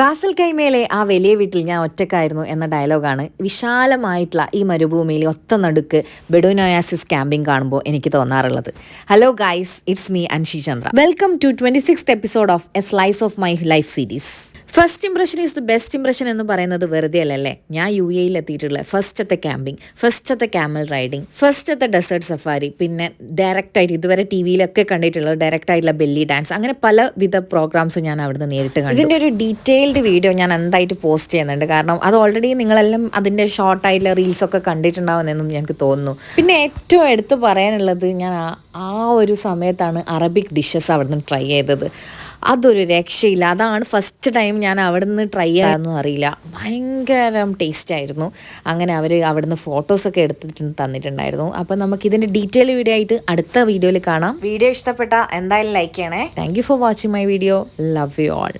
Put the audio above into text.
Ras al കൈമേലെ ആ വലിയ വീട്ടിൽ ഞാൻ ഒറ്റക്കായിരുന്നു എന്ന ഡയലോഗാണ് വിശാലമായിട്ടുള്ള ഈ മരുഭൂമിയിൽ ഒത്ത നടുക്ക് ബെഡോയിനോയാസിസ് ക്യാമ്പിംഗ് കാണുമ്പോൾ എനിക്ക് തോന്നാറുള്ളത്. Hello guys, it's me Anshi Chandra. Welcome to 26th episode of a slice of my life series. First impression is the best impression എന്ന് പറയുന്നത് വെറുതെ അല്ലല്ലേ. ഞാൻ UAE എത്തിയിട്ടുള്ള ഫസ്റ്റത്തെ ക്യാമ്പിംഗ്, ഫസ്റ്റത്തെ ക്യാമൽ റൈഡിങ്, ഫസ്റ്റത്തെ ഡെസേർട്ട് സഫാരി, പിന്നെ ഡയറക്റ്റായിട്ട് ഇതുവരെ TV-ലൊക്കെ കണ്ടിട്ടുള്ള ഡയറക്റ്റായിട്ടുള്ള ബെല്ലി ഡാൻസ്, അങ്ങനെ പലവിധ പ്രോഗ്രാംസ് ഞാൻ അവിടുന്ന് നേരിട്ട് കണ്ടു. ഇതിൻ്റെ ഒരു ഡീറ്റെയിൽഡ് വീഡിയോ ഞാൻ എന്തായിട്ട് പോസ്റ്റ് ചെയ്യുന്നുണ്ട്. കാരണം അത് ഓൾറെഡി നിങ്ങളെല്ലാം അതിൻ്റെ ഷോർട്ടായിട്ടുള്ള റീൽസൊക്കെ കണ്ടിട്ടുണ്ടാവുമെന്നും എനിക്ക് തോന്നുന്നു. പിന്നെ ഏറ്റവും എടുത്ത് പറയാനുള്ളത്, ഞാൻ ആ ഒരു സമയത്താണ് അറബിക് ഡിഷസ് അവിടുന്ന് ട്രൈ ചെയ്തത്. അതൊരു രക്ഷയില്ല. അതാണ് ഫസ്റ്റ് ടൈം ഞാൻ അവിടെ നിന്ന് ട്രൈ ചെയ്യാനൊന്നും അറിയില്ല. ഭയങ്കര ടേസ്റ്റ് ആയിരുന്നു. അങ്ങനെ അവർ അവിടുന്ന് ഫോട്ടോസൊക്കെ എടുത്തിട്ട് തന്നിട്ടുണ്ടായിരുന്നു. അപ്പം നമുക്കിതിൻ്റെ ഡീറ്റെയിൽ വീഡിയോ ആയിട്ട് അടുത്ത വീഡിയോയിൽ കാണാം. വീഡിയോ ഇഷ്ടപ്പെട്ട എന്തായാലും ലൈക്ക് ചെയ്യണേ. Thank you for watching my video. Love you all.